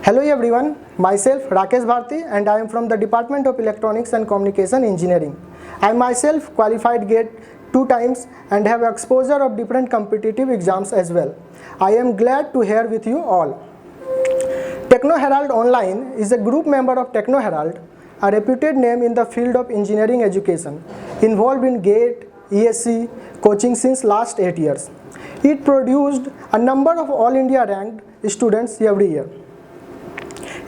Hello everyone, myself Rakesh Bharti and I am from the Department of Electronics and Communication Engineering. I myself qualified GATE 2 times and have exposure of different competitive exams as well. I am glad to hear with you all. Techno Herald Online is a group member of Techno Herald, a reputed name in the field of engineering education, involved in GATE, ESC, coaching since last 8 years. It produced a number of All India ranked students every year.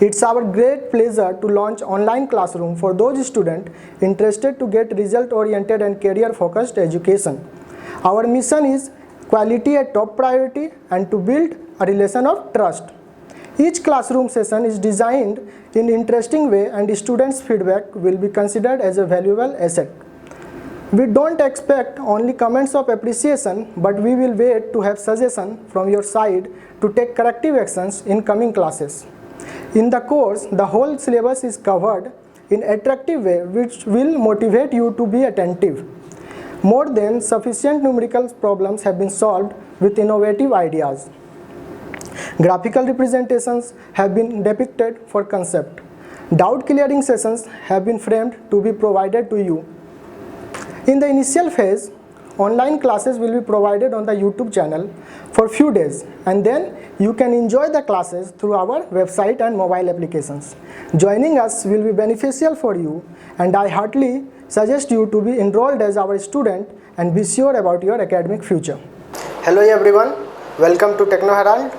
It's our great pleasure to launch online classroom for those students interested to get result-oriented and career-focused education. Our mission is quality at top priority and to build a relation of trust. Each classroom session is designed in interesting way and students' feedback will be considered as a valuable asset. We don't expect only comments of appreciation, but we will wait to have suggestions from your side to take corrective actions in coming classes. In the course, the whole syllabus is covered in attractive way which will motivate you to be attentive. More than sufficient numerical problems have been solved with innovative ideas. Graphical representations have been depicted for concept. Doubt clearing sessions have been framed to be provided to you. In the initial phase, online classes will be provided on the YouTube channel for few days and then you can enjoy the classes through our website and mobile applications. Joining us will be beneficial for you and I heartily suggest you to be enrolled as our student and be sure about your academic future. Hello everyone, welcome to Techno Herald.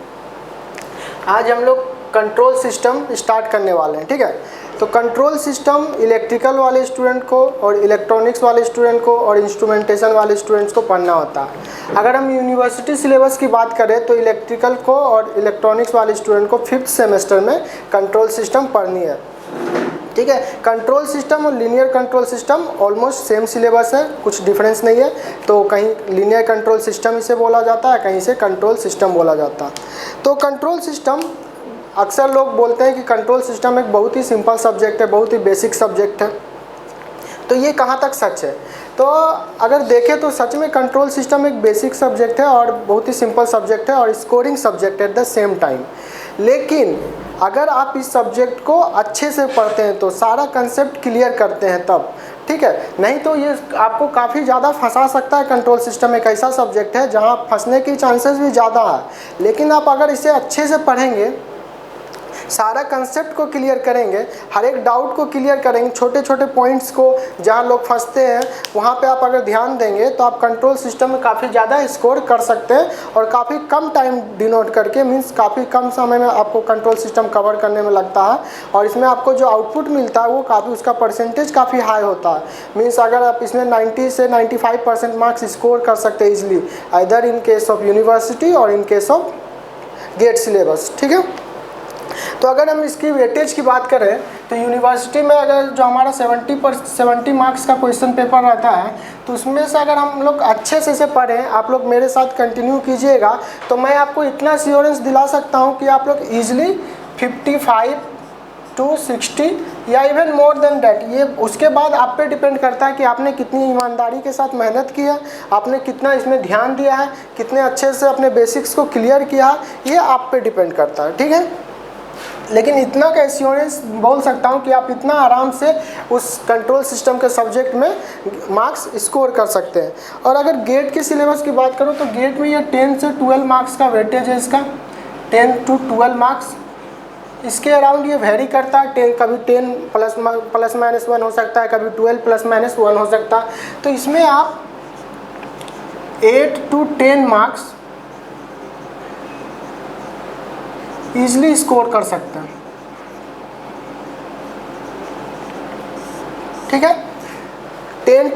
आज हम लोग control system start करने वाले हैं, ठीक है। तो control system electrical वाले स्टूडेंट को और इलेक्ट्रॉनिक्स वाले स्टूडेंट को और इंस्ट्रूमेंटेशन वाले स्टूडेंट्स को पढ़ना होता है। अगर हम यूनिवर्सिटी सिलेबस की बात करें तो इलेक्ट्रिकल को और इलेक्ट्रॉनिक्स वाले स्टूडेंट को 5th सेमेस्टर में कंट्रोल सिस्टम पढ़नी है, ठीक है। कंट्रोल सिस्टम और linear control system almost same syllabus है, कुछ डिफरेंस नहीं है। तो कहीं लीनियर कंट्रोल सिस्टम इसे बोला जाता है, कहीं से कंट्रोल सिस्टम बोला जाता है। तो कंट्रोल सिस्टम अक्सर लोग बोलते हैं कि कंट्रोल सिस्टम एक बहुत ही सिंपल सब्जेक्ट है, बहुत ही बेसिक सब्जेक्ट है। तो ये कहाँ तक सच है? तो अगर देखें तो सच में कंट्रोल सिस्टम एक बेसिक सब्जेक्ट है और बहुत ही सिंपल सब्जेक्ट है और scoring subject at the same time. लेकिन अगर आप इस सब्जेक्ट को अच्छे से पढ़ते हैं तो सारा कंसेप्ट क्लियर करते हैं तब, ठीक है। नहीं तो ये आपको काफ़ी ज़्यादा फंसा सकता है। कंट्रोल सिस्टम एक ऐसा सब्जेक्ट है जहाँ फंसने की चांसेस भी ज़्यादा है, लेकिन आप अगर इसे अच्छे से पढ़ेंगे, सारा कंसेप्ट को क्लियर करेंगे, हर एक डाउट को क्लियर करेंगे, छोटे छोटे पॉइंट्स को जहाँ लोग फंसते हैं वहाँ पे आप अगर ध्यान देंगे तो आप कंट्रोल सिस्टम में काफ़ी ज़्यादा स्कोर कर सकते हैं और काफ़ी कम टाइम डिनोट करके, मीन्स काफ़ी कम समय में आपको कंट्रोल सिस्टम कवर करने में लगता है और इसमें आपको जो आउटपुट मिलता है वो काफ़ी, उसका परसेंटेज काफ़ी हाई होता है। मीन्स अगर आप इसमें 90 से 95% मार्क्स स्कोर कर सकते हैं easily, either in case of university और in case of GATE syllabus, ठीक है। तो अगर हम इसकी वेटेज की बात करें तो यूनिवर्सिटी में अगर जो हमारा 70 मार्क्स का क्वेश्चन पेपर रहता है तो उसमें से अगर हम लोग अच्छे से पढ़ें, आप लोग मेरे साथ कंटिन्यू कीजिएगा तो मैं आपको इतना एश्योरेंस दिला सकता हूं कि आप लोग ईजिली 55 to 60 या इवन मोर देन डैट, ये उसके बाद आप पे डिपेंड करता है कि आपने कितनी ईमानदारी के साथ मेहनत की है, आपने कितना इसमें ध्यान दिया है, कितने अच्छे से अपने बेसिक्स को क्लियर किया है, ये आप पे डिपेंड करता है, ठीक है। लेकिन इतना का एश्योरेंस बोल सकता हूँ कि आप इतना आराम से उस कंट्रोल सिस्टम के सब्जेक्ट में मार्क्स स्कोर कर सकते हैं। और अगर गेट के सिलेबस की बात करूँ तो गेट में ये 10 से 12 मार्क्स का वेटेज है इसका, 10 to 12 मार्क्स। इसके अराउंड ये वेरी करता है, 10 कभी 10 प्लस माइनस 1 हो सकता है, कभी 12 प्लस माइनस 1 हो सकता है। तो इसमें आप 8 to 10 मार्क्स ईजिली स्कोर कर सकते हैं, ठीक है। 8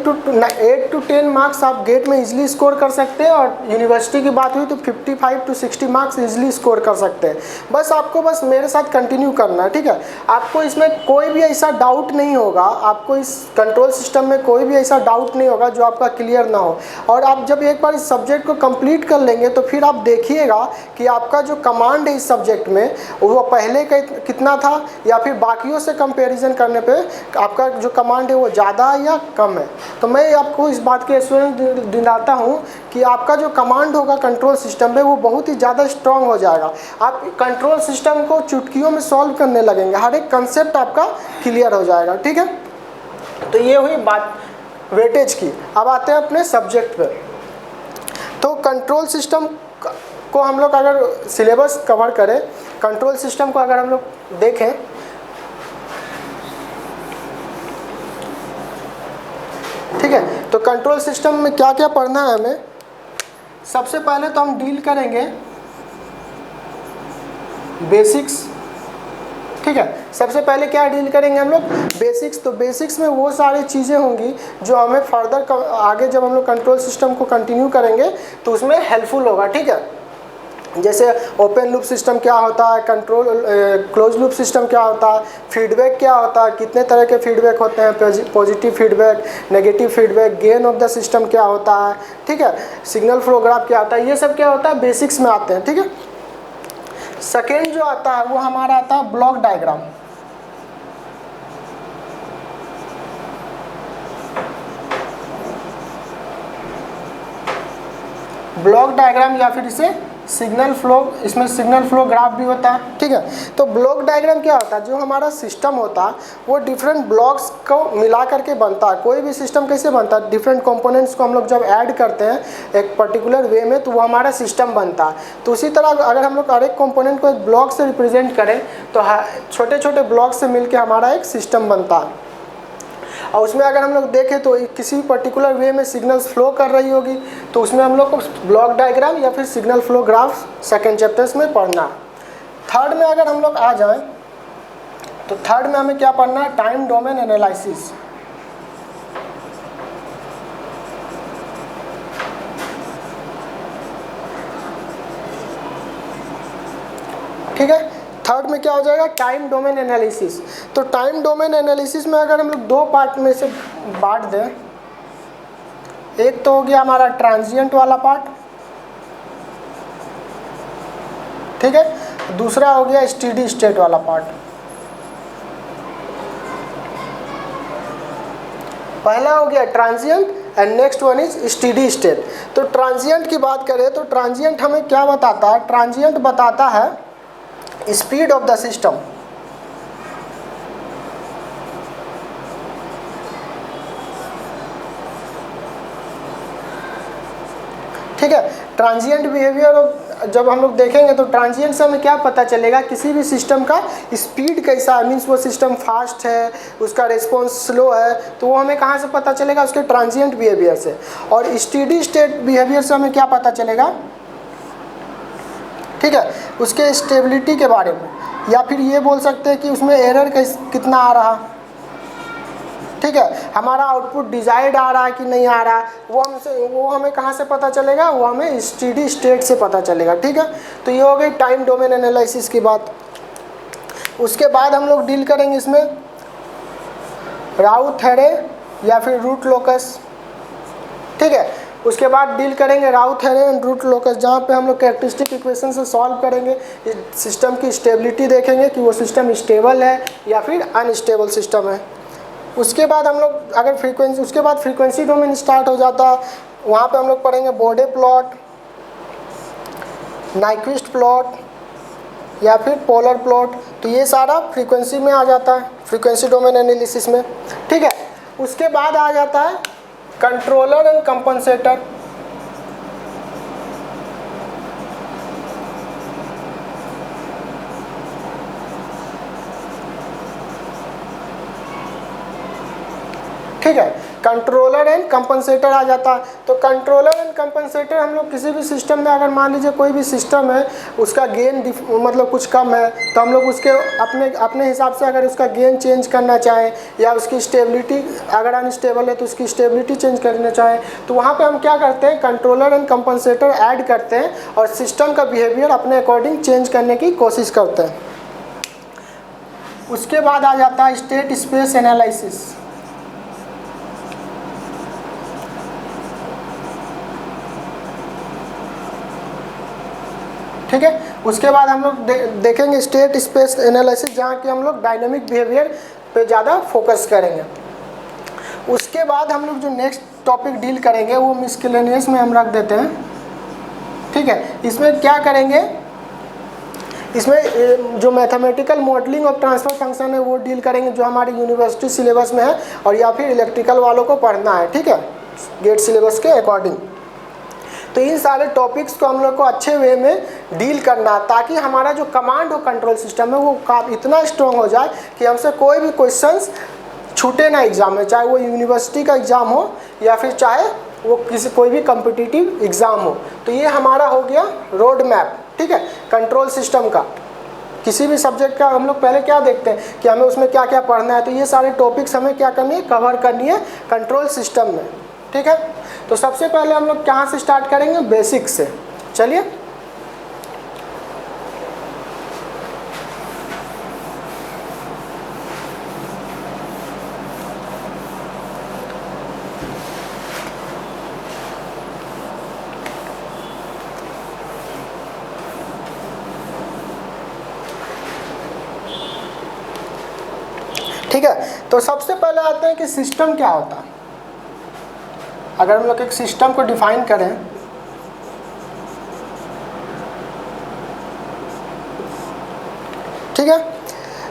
to 10 मार्क्स आप गेट में इजीली स्कोर कर सकते हैं और यूनिवर्सिटी की बात हुई तो 55 to 60 मार्क्स इजीली स्कोर कर सकते हैं। बस आपको बस मेरे साथ कंटिन्यू करना है, ठीक है। आपको इसमें कोई भी ऐसा डाउट नहीं होगा, आपको इस कंट्रोल सिस्टम में कोई भी ऐसा डाउट नहीं होगा जो आपका क्लियर ना हो। और आप जब एक बार इस सब्जेक्ट को कंप्लीट कर लेंगे तो फिर आप देखिएगा कि आपका जो कमांड है इस सब्जेक्ट में वो पहले का कितना था या फिर बाकियों से कंपेरिजन करने पर आपका जो कमांड है वो ज़्यादा या कम है। है। तो मैं आपको इस बात की एश्योरेंस दिलाता हूँ कि आपका जो कमांड होगा कंट्रोल सिस्टम में वो बहुत ही ज़्यादा स्ट्रांग हो जाएगा। आप कंट्रोल सिस्टम को चुटकियों में सॉल्व करने लगेंगे, हर एक कंसेप्ट आपका क्लियर हो जाएगा। ठीक है, तो ये हुई बात वेटेज की। अब आते हैं अपने सब्जेक्ट पे। तो कंट्रोल सिस्टम को हम लोग अगर सिलेबस कवर करें, कंट्रोल सिस्टम को अगर हम लोग देखें, ठीक है, तो कंट्रोल सिस्टम में क्या क्या पढ़ना है हमें। सबसे पहले तो हम डील करेंगे बेसिक्स। ठीक है, सबसे पहले क्या डील करेंगे हम लोग, बेसिक्स। तो बेसिक्स में वो सारी चीज़ें होंगी जो हमें फर्दर आगे जब हम लोग कंट्रोल सिस्टम को कंटिन्यू करेंगे तो उसमें हेल्पफुल होगा। ठीक है, जैसे ओपन लूप सिस्टम क्या होता है, कंट्रोल क्लोज लूप सिस्टम क्या होता है, फीडबैक क्या होता है, कितने तरह के फीडबैक होते हैं, positive feedback, negative feedback, gain of the system क्या होता है, ठीक है, सिग्नल फ्लो ग्राफ क्या होता है, ये सब क्या होता है बेसिक्स में आते हैं। ठीक है, सेकेंड जो आता है वो हमारा आता है ब्लॉक डायग्राम। ब्लॉक डायग्राम या फिर इसे सिग्नल फ्लो, इसमें सिग्नल फ्लो ग्राफ भी होता है। ठीक है, तो ब्लॉक डायग्राम क्या होता है, जो हमारा सिस्टम होता है वो डिफरेंट ब्लॉक्स को मिला करके बनता है। कोई भी सिस्टम कैसे बनता है, डिफरेंट कंपोनेंट्स को हम लोग जब ऐड करते हैं एक पर्टिकुलर वे में तो वो हमारा सिस्टम बनता है। तो उसी तरह अगर हम लोग हर एक कंपोनेंट को एक ब्लॉक से रिप्रेजेंट करें तो छोटे छोटे ब्लॉक से मिलकर हमारा एक सिस्टम बनता है। और उसमें अगर हम लोग देखें तो किसी भी पर्टिकुलर वे में सिग्नल्स फ्लो कर रही होगी तो उसमें हम लोग को ब्लॉक डायग्राम या फिर signal flow graph second chapters में पढ़ना है। थर्ड में अगर हम लोग आ जाएं तो थर्ड में हमें क्या पढ़ना है, टाइम डोमेन एनालिसिस। ठीक है, थर्ड में क्या हो जाएगा, टाइम डोमेन एनालिसिस। तो टाइम डोमेन एनालिसिस में अगर हम लोग दो पार्ट में से बांट दें, एक तो हो गया हमारा ट्रांजिएंट वाला पार्ट, ठीक है, दूसरा हो गया स्टेडी स्टेट वाला पार्ट। पहला हो गया transient and next one is steady state. तो ट्रांजिएंट की बात करें तो ट्रांजिएंट हमें क्या बताता है, ट्रांजिएंट बताता है स्पीड ऑफ द सिस्टम। ठीक है, ट्रांजिएंट बिहेवियर जब हम लोग देखेंगे तो ट्रांजिएंट से हमें क्या पता चलेगा, किसी भी सिस्टम का स्पीड कैसा है, मीन्स वो सिस्टम फास्ट है, उसका रिस्पॉन्स स्लो है, तो वो हमें कहाँ से पता चलेगा, उसके ट्रांजिएंट बिहेवियर से। और स्टेडी स्टेट बिहेवियर से हमें क्या पता चलेगा, ठीक है, उसके स्टेबिलिटी के बारे में, या फिर ये बोल सकते हैं कि उसमें एरर कितना आ रहा। ठीक है, हमारा आउटपुट डिजायर्ड आ रहा है कि नहीं आ रहा, वो हमें कहाँ से पता चलेगा, वो हमें स्टेडी स्टेट से पता चलेगा। ठीक है, तो ये हो गई टाइम डोमेन एनालिसिस की बात। उसके बाद हम लोग डील करेंगे इसमें राउथ एरे या फिर रूट लोकस। ठीक है, उसके बाद डील करेंगे Routh array and root locus, जहाँ पे हम लोग कैरेक्टरिस्टिक इक्वेशन से सॉल्व करेंगे, सिस्टम की स्टेबिलिटी देखेंगे कि वो सिस्टम स्टेबल है या फिर अनस्टेबल सिस्टम है। उसके बाद हम लोग अगर फ्रीक्वेंसी, उसके बाद फ्रीक्वेंसी डोमेन स्टार्ट हो जाता है, वहाँ पे हम लोग पढ़ेंगे बोर्डे प्लॉट, नाइक्विस्ट प्लॉट या फिर पोलर प्लॉट। तो ये सारा फ्रीक्वेंसी में आ जाता है, फ्रीक्वेंसी डोमेन एनालिसिस में। ठीक है, उसके बाद आ जाता है कंट्रोलर एंड कंपनसेटर। ठीक है, कंट्रोलर एंड कंपनसेटर आ जाता है। तो कंट्रोलर एंड कंपनसेटर हम लोग किसी भी सिस्टम में, अगर मान लीजिए कोई भी सिस्टम है उसका गेन मतलब कुछ कम है, तो हम लोग उसके अपने हिसाब से अगर उसका गेन चेंज करना चाहें या उसकी स्टेबिलिटी अगर अनस्टेबल है तो उसकी स्टेबिलिटी चेंज करना चाहें, तो वहाँ पे हम क्या करते हैं, कंट्रोलर एंड कंपनसेटर ऐड करते हैं और सिस्टम का बिहेवियर अपने अकॉर्डिंग चेंज करने की कोशिश करते हैं। उसके बाद आ जाता है स्टेट स्पेस एनालिसिस। ठीक है, उसके बाद हम लोग देखेंगे स्टेट स्पेस एनालिसिस, जहाँ कि हम लोग डायनेमिक बिहेवियर पे ज़्यादा फोकस करेंगे। उसके बाद हम लोग जो नेक्स्ट टॉपिक डील करेंगे वो मिसलेनियस में हम रख देते हैं, ठीक है। इसमें क्या करेंगे, इसमें जो मैथमेटिकल मॉडलिंग और ट्रांसफर फंक्शन है वो डील करेंगे, जो हमारी यूनिवर्सिटी सिलेबस में है, और या फिर इलेक्ट्रिकल वालों को पढ़ना है, ठीक है, गेट सिलेबस के अकॉर्डिंग। तो इन सारे टॉपिक्स को हम लोग को अच्छे वे में डील करना है, ताकि हमारा जो कमांड और कंट्रोल सिस्टम है वो इतना स्ट्रॉन्ग हो जाए कि हमसे कोई भी क्वेश्चंस छूटे ना एग्ज़ाम में, चाहे वो यूनिवर्सिटी का एग्ज़ाम हो या फिर चाहे वो कोई भी कॉम्पिटिटिव एग्ज़ाम हो। तो ये हमारा हो गया रोड मैप, ठीक है, कंट्रोल सिस्टम का। किसी भी सब्जेक्ट का हम लोग पहले क्या देखते हैं कि हमें उसमें क्या क्या पढ़ना है, तो ये सारे टॉपिक्स हमें क्या करनी है, कवर करनी है कंट्रोल सिस्टम में, ठीक है। तो सबसे पहले हम लोग कहाँ से स्टार्ट करेंगे, बेसिक से। चलिए, ठीक है। तो सबसे पहले आते हैं कि सिस्टम क्या होता है। अगर हम लोग एक सिस्टम को डिफाइन करें, ठीक है,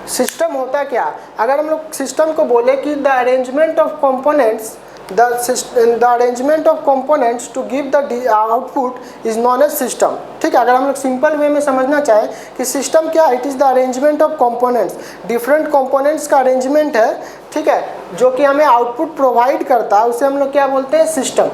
सिस्टम होता क्या। अगर हम लोग सिस्टम को बोले कि the arrangement of components, the arrangement of components to give the output is known as system, ठीक है। अगर हम लोग सिंपल वे में समझना चाहें कि सिस्टम क्या, it is the arrangement of components, different components का अरेंजमेंट है, ठीक है, जो कि हमें आउटपुट प्रोवाइड करता है, उसे हम लोग क्या बोलते हैं, सिस्टम।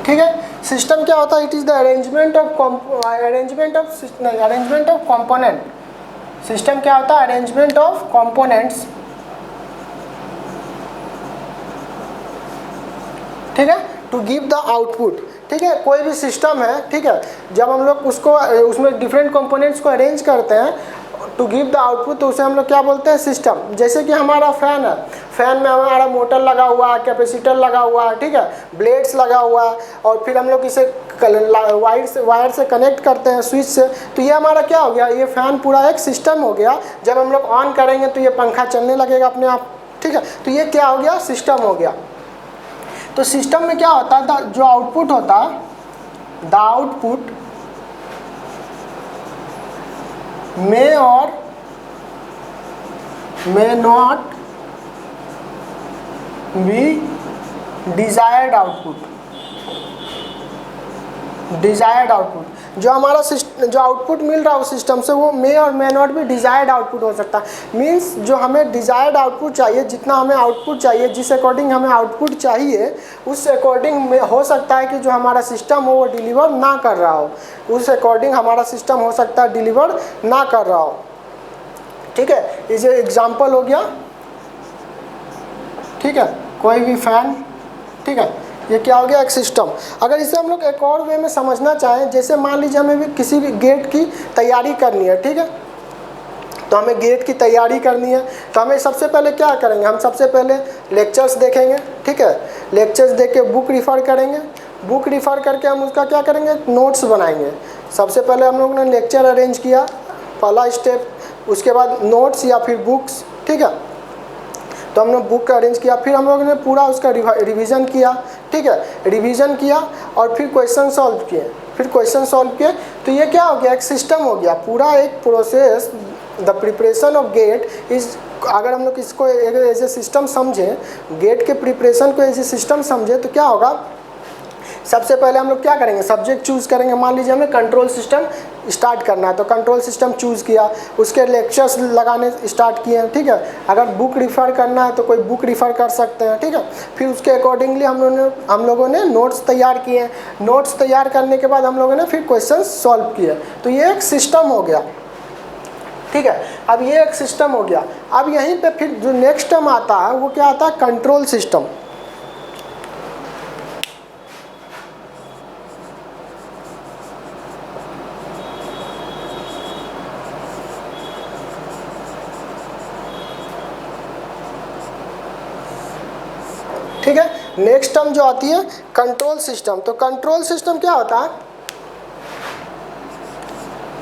ठीक है, सिस्टम क्या होता है, it is the arrangement of component. System क्या होता है, अरेंजमेंट ऑफ कंपोनेंट्स, ठीक है, टू गिव द आउटपुट, ठीक है। कोई भी सिस्टम है, ठीक है, जब हम लोग उसको उसमें डिफरेंट कंपोनेंट्स को अरेंज करते हैं टू गिव द आउटपुट, तो उसे हम लोग क्या बोलते हैं, सिस्टम। जैसे कि हमारा फैन है, फैन में हमारा मोटर लगा हुआ है, कैपेसिटर लगा हुआ है, ठीक है, ब्लेड्स लगा हुआ है, और फिर हम लोग इसे वायर से कनेक्ट करते हैं, स्विच से। तो ये हमारा क्या हो गया, ये फैन पूरा एक सिस्टम हो गया। जब हम लोग ऑन करेंगे तो ये पंखा चलने लगेगा अपने आप, ठीक है। तो ये क्या हो गया, सिस्टम हो गया। तो सिस्टम में क्या होता है, जो आउटपुट होता है, the output may or may not be desired output। Desired output, जो हमारा जो आउटपुट मिल रहा है उस सिस्टम से, वो मे और मे नॉट भी डिजायर्ड आउटपुट हो सकता है। मींस जो हमें डिजायर्ड आउटपुट चाहिए, जितना हमें आउटपुट चाहिए, जिस अकॉर्डिंग हमें आउटपुट चाहिए, उस अकॉर्डिंग में हो सकता है कि जो हमारा सिस्टम हो वो डिलीवर ना कर रहा हो, उस अकॉर्डिंग हमारा सिस्टम हो सकता है डिलीवर ना कर रहा हो, ठीक है। ये एग्जाम्पल हो गया, ठीक है, कोई भी फैन, ठीक है, ये क्या हो गया, एक सिस्टम। अगर इसे हम लोग एक और वे में समझना चाहें, जैसे मान लीजिए हमें भी किसी भी गेट की तैयारी करनी है, ठीक है, तो हमें गेट की तैयारी करनी है, तो हमें सबसे पहले क्या करेंगे, हम सबसे पहले लेक्चर्स देखेंगे, ठीक है, लेक्चर्स देख के बुक रिफ़र करेंगे, बुक रिफ़र करके हम उसका क्या करेंगे, नोट्स बनाएंगे। सबसे पहले हम लोगों ने लेक्चर अरेंज किया, पहला स्टेप, उसके बाद नोट्स या फिर बुक्स, ठीक है, तो हमने बुक का अरेंज किया, फिर हम लोगों ने पूरा उसका रिवीजन किया, ठीक है, रिवीजन किया, और फिर क्वेश्चन सॉल्व किए, फिर क्वेश्चन सॉल्व किए। तो ये क्या हो गया, एक सिस्टम हो गया, पूरा एक process. The preparation of GATE is, अगर हम लोग इसको एज ए सिस्टम समझें, गेट के प्रिपरेशन को एज ए सिस्टम समझें, तो क्या होगा, सबसे पहले हम लोग क्या करेंगे, सब्जेक्ट चूज़ करेंगे। मान लीजिए हमें कंट्रोल सिस्टम स्टार्ट करना है, तो कंट्रोल सिस्टम चूज़ किया, उसके लेक्चर्स लगाने स्टार्ट किए, ठीक है। अगर बुक रिफ़र करना है तो कोई बुक रिफ़र कर सकते हैं, ठीक है। फिर उसके अकॉर्डिंगली हम लोगों ने नोट्स तैयार किए, नोट्स तैयार करने के बाद हम लोगों ने फिर क्वेश्चन सॉल्व किए। तो ये एक सिस्टम हो गया, ठीक है। अब ये एक सिस्टम हो गया। अब यहीं पर फिर जो नेक्स्ट टर्म आता है वो क्या आता है, कंट्रोल सिस्टम। ठीक है। नेक्स्ट टर्म जो आती है कंट्रोल सिस्टम। तो कंट्रोल सिस्टम क्या होता है,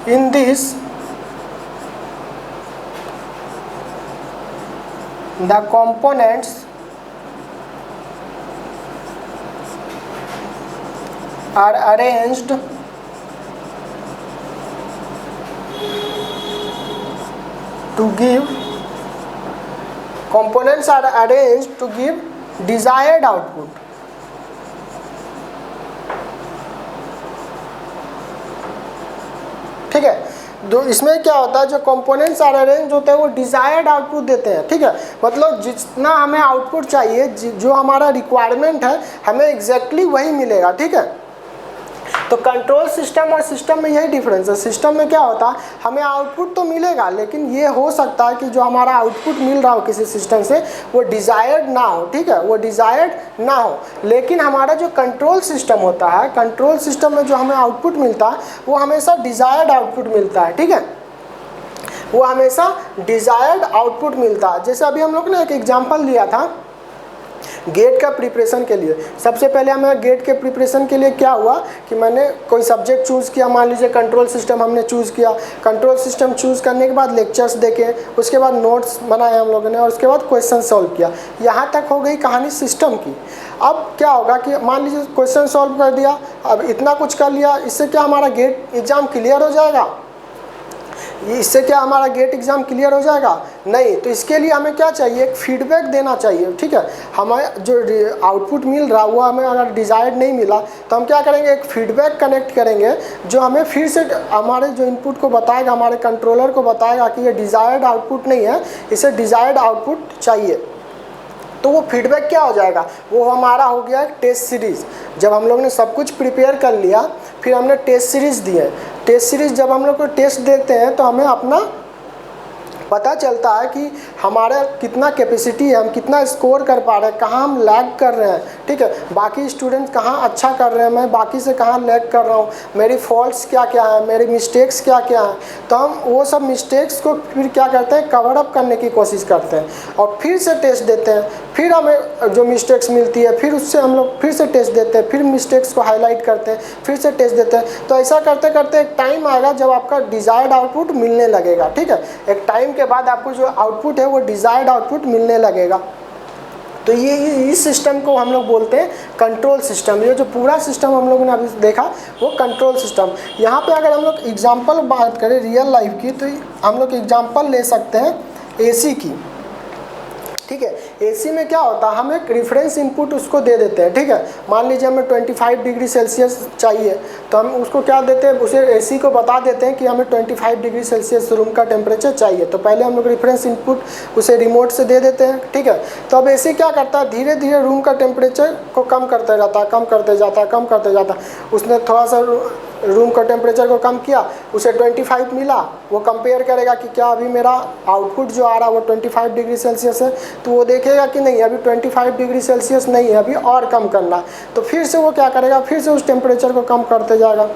in this the components are arranged to give desired output। ठीक है, तो इसमें क्या होता है, जो कंपोनेंट्स आर अरेंज होते हैं वो डिजायर्ड आउटपुट देते हैं। ठीक है, मतलब जितना हमें आउटपुट चाहिए, जो हमारा रिक्वायरमेंट है, हमें एग्जैक्टली वही मिलेगा। ठीक है, तो कंट्रोल सिस्टम और सिस्टम में यही डिफरेंस है। सिस्टम में क्या होता है, हमें आउटपुट तो मिलेगा, लेकिन ये हो सकता है कि जो हमारा आउटपुट मिल रहा हो किसी सिस्टम से वो डिज़ायर्ड ना हो। ठीक है, वो डिज़ायर्ड ना हो। लेकिन हमारा जो कंट्रोल सिस्टम होता है, कंट्रोल सिस्टम में जो हमें आउटपुट मिलता है वो हमेशा डिज़ायर्ड आउटपुट मिलता है। ठीक है, वो हमेशा डिज़ायर्ड आउटपुट मिलता है। जैसे अभी हम लोग ने एक एग्जाम्पल लिया था गेट का प्रिपरेशन के लिए। सबसे पहले हमें गेट के प्रिपरेशन के लिए क्या हुआ कि मैंने कोई सब्जेक्ट चूज़ किया, मान लीजिए कंट्रोल सिस्टम हमने चूज़ किया। कंट्रोल सिस्टम चूज़ करने के बाद लेक्चर्स देखे, उसके बाद नोट्स बनाए हम लोगों ने, और उसके बाद क्वेश्चन सॉल्व किया। यहाँ तक हो गई कहानी सिस्टम की। अब क्या होगा कि मान लीजिए क्वेश्चन सॉल्व कर दिया, अब इतना कुछ कर लिया, इससे क्या हमारा गेट एग्ज़ाम क्लियर हो जाएगा? इससे क्या हमारा गेट एग्ज़ाम क्लियर हो जाएगा? नहीं। तो इसके लिए हमें क्या चाहिए, एक फीडबैक देना चाहिए। ठीक है, हमें जो आउटपुट मिल रहा वो हमें अगर डिज़ायर्ड नहीं मिला तो हम क्या करेंगे, एक फीडबैक कनेक्ट करेंगे जो हमें फिर से हमारे जो इनपुट को बताएगा, हमारे कंट्रोलर को बताएगा कि ये डिज़ायर्ड आउटपुट नहीं है, इसे डिज़ायर्ड आउटपुट चाहिए। तो वो फीडबैक क्या हो जाएगा, वो हमारा हो गया टेस्ट सीरीज़। जब हम लोग ने सब कुछ प्रिपेयर कर लिया, फिर हमने टेस्ट सीरीज़ दिए। टेस्ट सीरीज़ जब हम लोग को टेस्ट देते हैं तो हमें अपना पता चलता है कि हमारा कितना कैपेसिटी है, हम कितना स्कोर कर पा रहे हैं, कहाँ हम लैग कर रहे हैं। ठीक है, बाकी स्टूडेंट कहाँ अच्छा कर रहे हैं, मैं बाकी से कहाँ लैग कर रहा हूँ, मेरी फॉल्ट्स क्या क्या है, मेरी मिस्टेक्स क्या क्या हैं। तो हम वो सब मिस्टेक्स को फिर क्या करते हैं, कवर अप करने की कोशिश करते हैं और फिर से टेस्ट देते हैं। फिर हमें जो मिस्टेक्स मिलती है फिर उससे हम लोग फिर से टेस्ट देते हैं, फिर मिस्टेक्स को हाईलाइट करते हैं, फिर से टेस्ट देते हैं। तो ऐसा करते करते एक टाइम आएगा जब आपका डिज़ायर्ड आउटपुट मिलने लगेगा। ठीक है, एक टाइम के बाद आपको जो आउटपुट है वो डिज़ायर्ड आउटपुट मिलने लगेगा। तो ये इस सिस्टम को हम लोग बोलते हैं कंट्रोल सिस्टम। ये जो पूरा सिस्टम हम लोगों ने अभी देखा वो कंट्रोल सिस्टम। यहाँ पे अगर हम लोग एग्जांपल बात करें रियल लाइफ की, तो हम लोग एग्जांपल ले सकते हैं एसी की। ठीक है, एसी में क्या होता है, हम एक रेफरेंस इनपुट उसको दे देते हैं। ठीक है, मान लीजिए हमें 25 डिग्री सेल्सियस चाहिए, तो हम उसको क्या देते हैं, उसे एसी को बता देते हैं कि हमें 25 डिग्री सेल्सियस रूम का टेम्परेचर चाहिए। तो पहले हम लोग रेफरेंस इनपुट उसे रिमोट से दे देते हैं। ठीक है, तो अब एसी क्या करता है, धीरे धीरे रूम का टेम्परेचर को कम करते जाता है, कम करते जाता है, कम करते जाता है। उसने थोड़ा सा रूम का टेम्परेचर को कम किया, उसे 25 मिला, वो कंपेयर करेगा कि क्या अभी मेरा आउटपुट जो आ रहा है वो 25 डिग्री सेल्सियस है। तो वो देखेगा कि नहीं, अभी 25 डिग्री सेल्सियस नहीं है, अभी और कम करना। तो फिर से वो क्या करेगा, फिर से उस टेम्परेचर को कम करते जाएगा।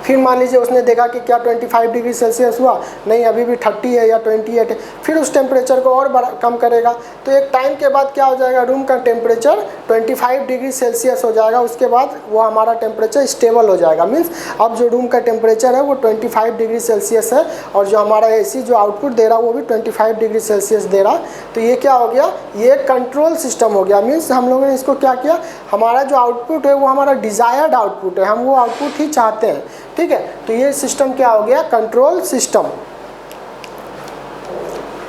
फिर मान लीजिए उसने देखा कि क्या 25 डिग्री सेल्सियस हुआ, नहीं अभी भी 30 है या 28 है, फिर उस टेम्परेचर को और कम करेगा। तो एक टाइम के बाद क्या हो जाएगा, रूम का टेम्परेचर 25 डिग्री सेल्सियस हो जाएगा। उसके बाद वो हमारा टेम्परेचर स्टेबल हो जाएगा। मीन्स अब जो रूम का टेम्परेचर है वो 25 डिग्री सेल्सियस है और जो हमारा एसी जो आउटपुट दे रहा है वो भी 25 डिग्री सेल्सियस दे रहा। तो ये क्या हो गया, ये कंट्रोल सिस्टम हो गया। मीन्स हम लोगों ने इसको क्या किया, हमारा जो आउटपुट है वो हमारा डिज़ायर्ड आउटपुट है, हम वो आउटपुट ही चाहते हैं। ठीक है, तो ये सिस्टम क्या हो गया, कंट्रोल सिस्टम।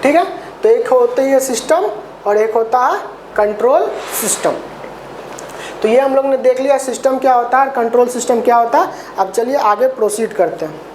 ठीक है, तो एक होता है ये सिस्टम और एक होता है कंट्रोल सिस्टम। तो ये हम लोग ने देख लिया सिस्टम क्या होता है, कंट्रोल सिस्टम क्या होता है। अब चलिए आगे प्रोसीड करते हैं।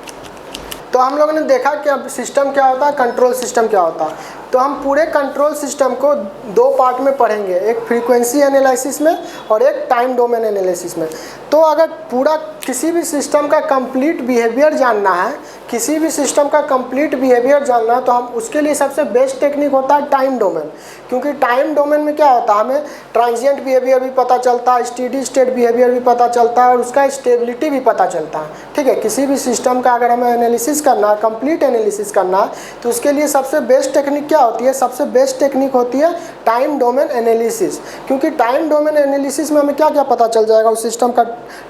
तो हम लोगों ने देखा कि अब सिस्टम क्या होता है, कंट्रोल सिस्टम क्या होता है। तो हम पूरे कंट्रोल सिस्टम को दो पार्ट में पढ़ेंगे, एक फ्रीक्वेंसी एनालिसिस में और एक टाइम डोमेन एनालिसिस में। तो अगर पूरा किसी भी सिस्टम का कंप्लीट बिहेवियर जानना है किसी भी सिस्टम का कंप्लीट बिहेवियर जानना तो हम उसके लिए सबसे बेस्ट टेक्निक होता है टाइम डोमेन, क्योंकि टाइम डोमेन में क्या होता है, हमें ट्रांजिएंट बिहेवियर भी पता चलता है, स्टेडी स्टेट बिहेवियर भी पता चलता है और उसका स्टेबिलिटी भी पता चलता है। ठीक है, किसी भी सिस्टम का अगर हमें एनालिसिस करना है, कंप्लीट एनालिसिस करना है, तो उसके लिए सबसे बेस्ट टेक्निक क्या होती है, सबसे बेस्ट टेक्निक होती है टाइम डोमेन एनालिसिस। क्योंकि टाइम डोमेन एनालिसिस में हमें क्या क्या पता चल जाएगा, उस सिस्टम का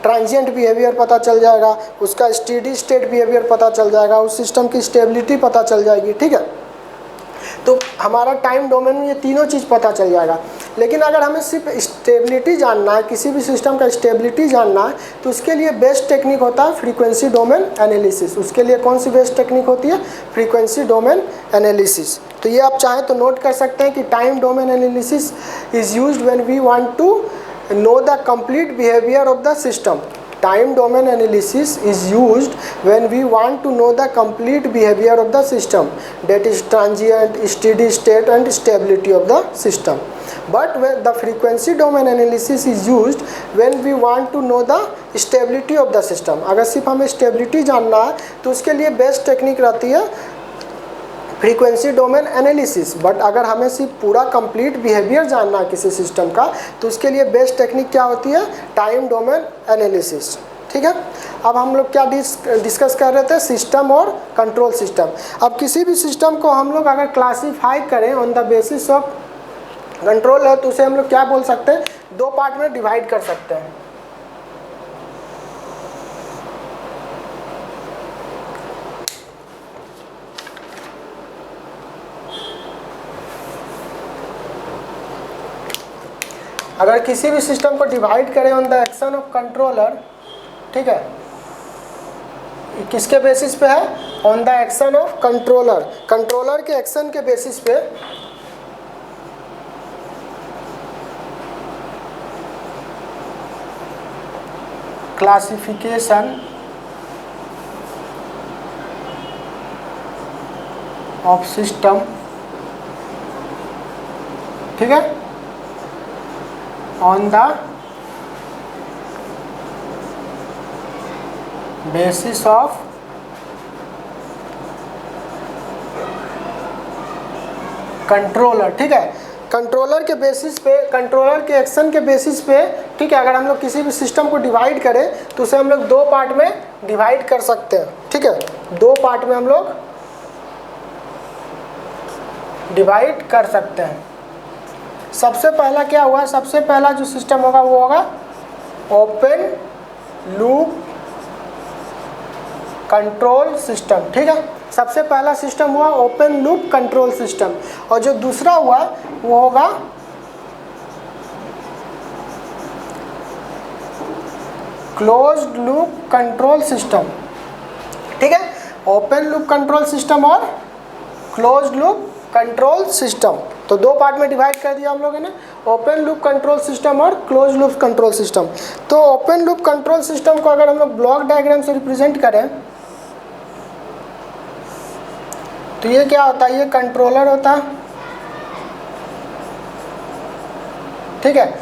ट्रांजिएंट बिहेवियर पता चल जाएगा, उसका स्टेडी स्टेट बिहेवियर पता चल जाएगा, उस सिस्टम की स्टेबिलिटी पता चल जाएगी। ठीक है, तो हमारा टाइम डोमेन में ये तीनों चीज़ पता चल जाएगा। लेकिन अगर हमें सिर्फ स्टेबिलिटी जानना है, किसी भी सिस्टम का स्टेबिलिटी जानना है, तो उसके लिए बेस्ट टेक्निक होता है फ्रीक्वेंसी डोमेन एनालिसिस। उसके लिए कौन सी बेस्ट टेक्निक होती है, फ्रीक्वेंसी डोमेन एनालिसिस। तो ये आप चाहें तो नोट कर सकते हैं कि time domain analysis is used when we want to know the complete behavior of the system. Time domain analysis is used when we want to know the complete behavior of the system, that is transient, steady state and stability of the system. But when the frequency domain analysis is used when we want to know the stability of the system. अगर सिर्फ हमें stability जानना है तो उसके लिए best technique रहती है फ्रीक्वेंसी डोमेन एनालिसिस। बट अगर हमें सिर्फ पूरा कंप्लीट बिहेवियर जानना है किसी सिस्टम का, तो उसके लिए बेस्ट टेक्निक क्या होती है, टाइम डोमेन एनालिसिस। ठीक है, अब हम लोग क्या डिस्कस कर रहे थे, सिस्टम और कंट्रोल सिस्टम। अब किसी भी सिस्टम को हम लोग अगर क्लासीफाई करें on the basis of control है, तो उसे हम लोग क्या बोल सकते हैं, दो पार्ट में डिवाइड कर सकते हैं। अगर किसी भी सिस्टम को डिवाइड करें on the action of controller, ठीक है, किसके बेसिस पे है, on the action of controller, controller के एक्शन के बेसिस पे क्लासिफिकेशन ऑफ सिस्टम। ठीक है, on the basis of controller. ठीक है, कंट्रोलर के बेसिस पे, कंट्रोलर के एक्शन के बेसिस पे, ठीक है, अगर हम लोग किसी भी सिस्टम को डिवाइड करें तो उसे हम लोग दो पार्ट में डिवाइड कर सकते हैं। ठीक है, दो पार्ट में हम लोग डिवाइड कर सकते हैं। सबसे पहला क्या हुआ, सबसे पहला जो सिस्टम होगा वो होगा ओपन लूप कंट्रोल सिस्टम। ठीक है, सबसे पहला सिस्टम हुआ ओपन लूप कंट्रोल सिस्टम, और जो दूसरा हुआ वो होगा क्लोज्ड लूप कंट्रोल सिस्टम। ठीक है, ओपन लूप कंट्रोल सिस्टम और क्लोज्ड लूप कंट्रोल सिस्टम, तो दो पार्ट में डिवाइड कर दिया हम लोगों ने, ओपन लूप कंट्रोल सिस्टम और क्लोज लूप कंट्रोल सिस्टम। तो ओपन लूप कंट्रोल सिस्टम को अगर हम लोग ब्लॉक डायग्राम से रिप्रेजेंट करें तो ये क्या होता है, ये कंट्रोलर होता है। ठीक है,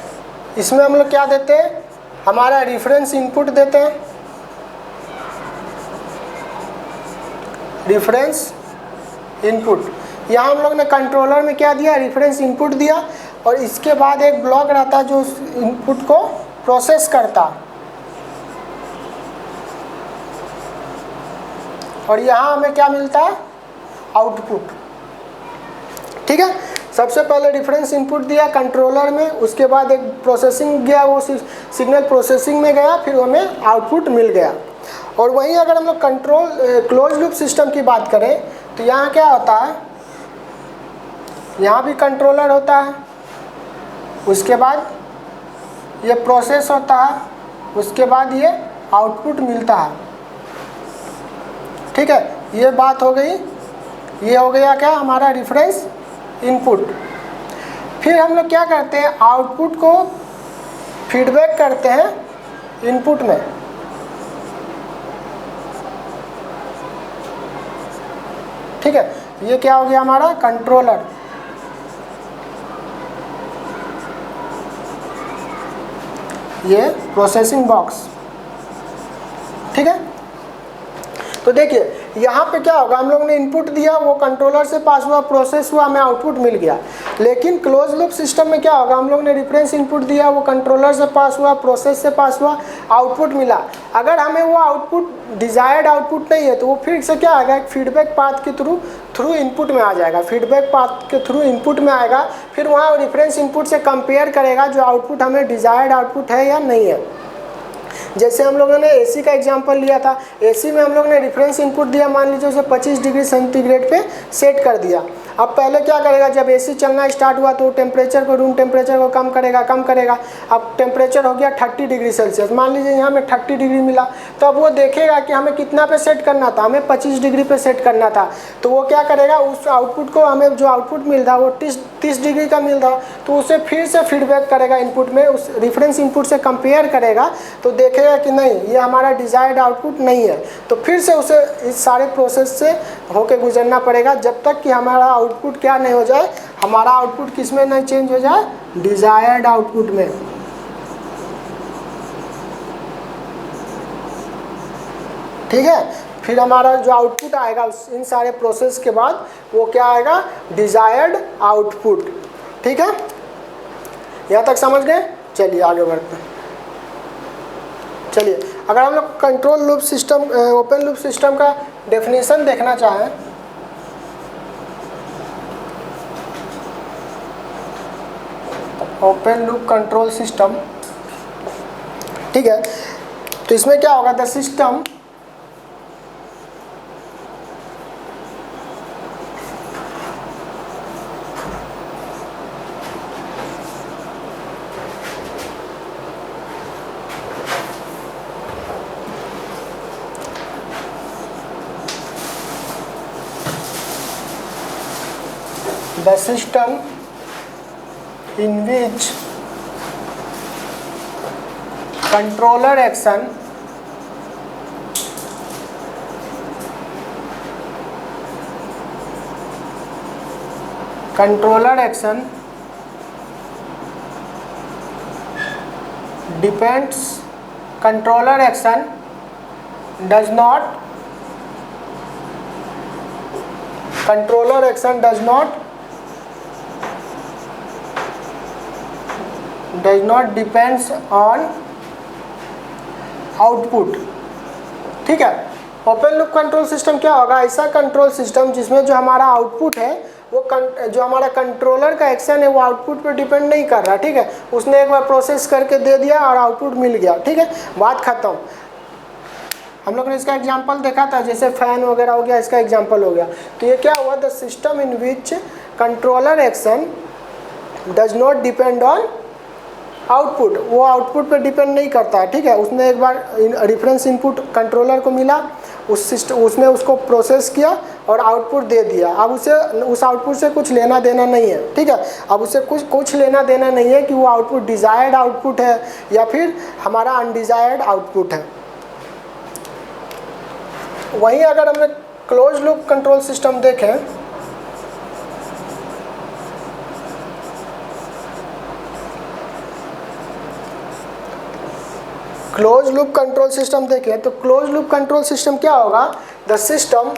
इसमें हम लोग क्या देते हैं, हमारा रेफरेंस इनपुट देते हैं, रेफरेंस इनपुट। यहाँ हम लोग ने कंट्रोलर में क्या दिया, रेफरेंस इनपुट दिया, और इसके बाद एक ब्लॉक रहता है जो उस इनपुट को प्रोसेस करता, और यहाँ हमें क्या मिलता है, आउटपुट। ठीक है, सबसे पहले रेफरेंस इनपुट दिया कंट्रोलर में, उसके बाद एक प्रोसेसिंग गया, वो सिग्नल प्रोसेसिंग में गया, फिर हमें आउटपुट मिल गया। और वहीं अगर हम लोग क्लोज लूप सिस्टम की बात करें तो यहाँ क्या होता है, यहाँ भी कंट्रोलर होता है, उसके बाद ये प्रोसेस होता है, उसके बाद ये आउटपुट मिलता है। ठीक है, ये बात हो गई, ये हो गया क्या हमारा रेफरेंस इनपुट। फिर हम लोग क्या करते हैं, आउटपुट को फीडबैक करते हैं इनपुट में। ठीक है, ये क्या हो गया हमारा कंट्रोलर। ये प्रोसेसिंग बॉक्स। ठीक है, तो देखिए यहाँ पे क्या होगा, हम लोग ने इनपुट दिया, वो कंट्रोलर से पास हुआ, प्रोसेस हुआ, हमें आउटपुट मिल गया। लेकिन क्लोज लूप सिस्टम में क्या होगा, हम लोग ने रेफरेंस इनपुट दिया, वो कंट्रोलर से पास हुआ, प्रोसेस से पास हुआ, आउटपुट मिला। अगर हमें वो आउटपुट डिजायर्ड आउटपुट नहीं है तो वो फिर से क्या आएगा, एक फीडबैक पाथ के थ्रू इनपुट में आ जाएगा, फीडबैक पाथ के थ्रू इनपुट में आएगा। फिर वहाँ रेफरेंस इनपुट से कंपेयर करेगा जो आउटपुट हमें डिजायर्ड आउटपुट है या नहीं है। जैसे हम लोगों ने एसी का एग्जांपल लिया था, एसी में हम लोग ने रेफरेंस इनपुट दिया, मान लीजिए उसे 25 डिग्री सेंटीग्रेड पे सेट कर दिया। अब पहले क्या करेगा, जब एसी चलना स्टार्ट हुआ तो टेम्परेचर को, रूम टेम्परेचर को कम करेगा। अब टेम्परेचर हो गया 30 डिग्री सेल्सियस, मान लीजिए यहाँ में 30 डिग्री मिला, तो अब वो देखेगा कि हमें कितना पे सेट करना था, हमें 25 डिग्री पे सेट करना था। तो वो क्या करेगा, उस आउटपुट को, हमें जो आउटपुट मिल रहा वो 30 डिग्री का मिल रहा, तो उसे फिर से फीडबैक करेगा इनपुट में, उस रेफरेंस इनपुट से कंपेयर करेगा तो देखेगा कि नहीं ये हमारा डिजायर्ड आउटपुट नहीं है। तो फिर से उसे इस सारे प्रोसेस से होके गुजरना पड़ेगा जब तक कि हमारा आउटपुट क्या नहीं हो जाए, हमारा आउटपुट किस में नहीं चेंज हो जाए, डिजायर्ड आउटपुट में। ठीक है, फिर हमारा जो आउटपुट आएगा इन सारे प्रोसेस के बाद वो क्या आएगा, डिजायर्ड आउटपुट। ठीक है, यहाँ तक समझ गए। चलिए आगे बढ़ते हैं। चलिए अगर हम लोग control loop system, open loop system का डेफिनेशन देखना चाहें, ओपन लूप कंट्रोल सिस्टम, ठीक है, तो इसमें क्या होगा, the system in which controller action does not depends on output। ठीक है, ओपन लूप कंट्रोल सिस्टम क्या होगा, ऐसा कंट्रोल सिस्टम जिसमें जो हमारा आउटपुट है वो जो हमारा कंट्रोलर का एक्शन है वो आउटपुट पर डिपेंड नहीं कर रहा। ठीक है, उसने एक बार प्रोसेस करके दे दिया और आउटपुट मिल गया। ठीक है, बात खत्म। हम लोग ने इसका एग्जांपल देखा था, जैसे फैन वगैरह हो गया, इसका एग्जांपल हो गया। तो ये क्या हुआ, the system in which controller action does not depend on output, वो आउटपुट पे डिपेंड नहीं करता है। ठीक है, उसने एक बार रेफरेंस इनपुट कंट्रोलर को मिला, उसने उसको प्रोसेस किया और आउटपुट दे दिया। अब उसे उस आउटपुट से कुछ लेना देना नहीं है। ठीक है, अब उसे कुछ लेना देना नहीं है कि वो आउटपुट डिजायर्ड आउटपुट है या फिर हमारा अनडिजायर्ड आउटपुट है। वहीं अगर हमने क्लोज लूप कंट्रोल सिस्टम देखें, क्लोज लूप कंट्रोल सिस्टम देखें तो क्लोज लूप कंट्रोल सिस्टम क्या होगा, the system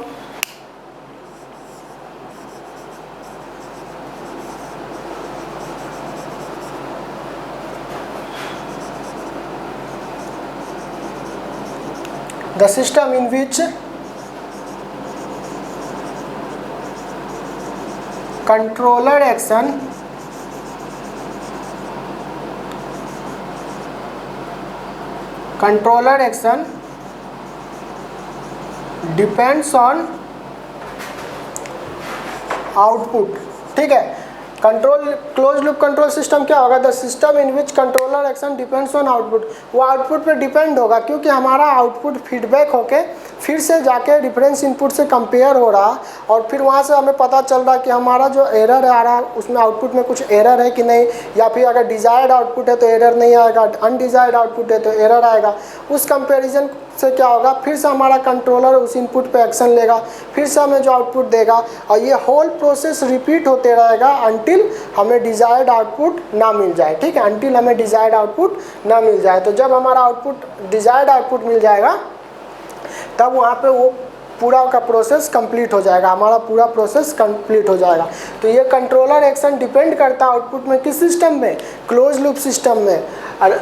in which controller action depends on output। ठीक है, क्लोज लूप कंट्रोल सिस्टम क्या होगा, the system in which controller action depends on output. वो आउटपुट पे डिपेंड होगा क्योंकि हमारा आउटपुट फीडबैक होके फिर से जाके रेफरेंस इनपुट से कंपेयर हो रहा और फिर वहाँ से हमें पता चल रहा कि हमारा जो एरर आ रहा उसमें आउटपुट में कुछ एरर है कि नहीं, या फिर अगर डिजायर्ड आउटपुट है तो एरर नहीं आएगा, अनडिजायर्ड आउटपुट है तो एरर आएगा। उस कंपेरिजन से क्या होगा, फिर से हमारा कंट्रोलर उस इनपुट पे एक्शन लेगा, फिर से हमें जो आउटपुट देगा और ये होल प्रोसेस रिपीट होते रहेगा अंटिल हमें डिजायर्ड आउटपुट ना मिल जाए। ठीक है, अंटिल हमें डिजायर्ड आउटपुट ना मिल जाए। तो जब हमारा आउटपुट डिजायर्ड आउटपुट मिल जाएगा तब वहाँ पे वो पूरा का प्रोसेस कंप्लीट हो जाएगा, हमारा पूरा प्रोसेस कंप्लीट हो जाएगा। तो ये कंट्रोलर एक्शन डिपेंड करता है आउटपुट में किस सिस्टम में, क्लोज लूप सिस्टम में। और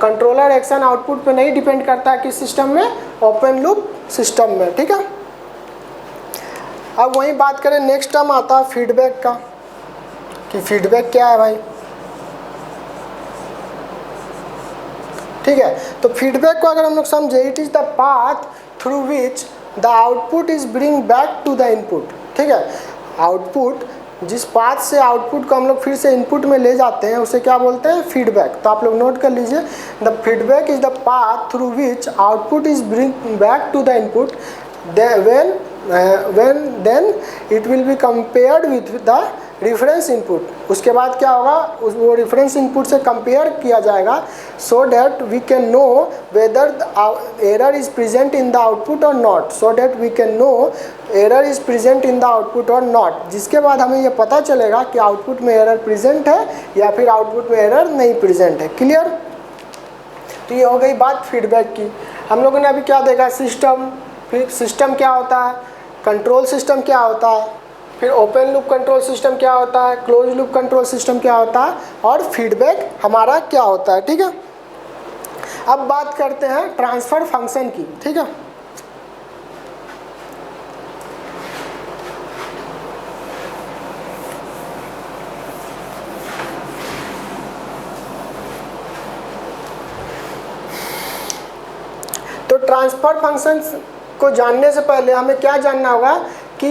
कंट्रोलर एक्शन आउटपुट पे नहीं डिपेंड करता है किस सिस्टम में, ओपन लूप सिस्टम में, ठीक है। अब वही बात करें, नेक्स्ट टर्म आता है फीडबैक का, कि फीडबैक क्या है भाई, ठीक है। तो फीडबैक को अगर हम लोग समझे, it is the path through which the output is bring back to the input, ठीक है। आउटपुट, जिस पाथ से आउटपुट को हम लोग फिर से इनपुट में ले जाते हैं उसे क्या बोलते हैं, फीडबैक। तो आप लोग नोट कर लीजिए, the feedback is the path through which output is bring back to the input then it will be compared with the reference input। उसके बाद क्या होगा, वो reference input से compare किया जाएगा, so that we can know whether the error is present in the output or not, so that we can know error is present in the output or not। जिसके बाद हमें ये पता चलेगा कि आउटपुट में एरर प्रेजेंट है या फिर आउटपुट में एरर नहीं प्रेजेंट है। क्लियर। तो ये हो गई बात फीडबैक की। हम लोगों ने अभी क्या देखा, सिस्टम, फिर सिस्टम क्या होता है, कंट्रोल सिस्टम क्या होता है, फिर ओपन लूप कंट्रोल सिस्टम क्या होता है, क्लोज लूप कंट्रोल सिस्टम क्या होता है, और फीडबैक हमारा क्या होता है, ठीक है। अब बात करते हैं ट्रांसफर फंक्शन की, ठीक है। तो ट्रांसफर फंक्शन को जानने से पहले हमें क्या जानना होगा कि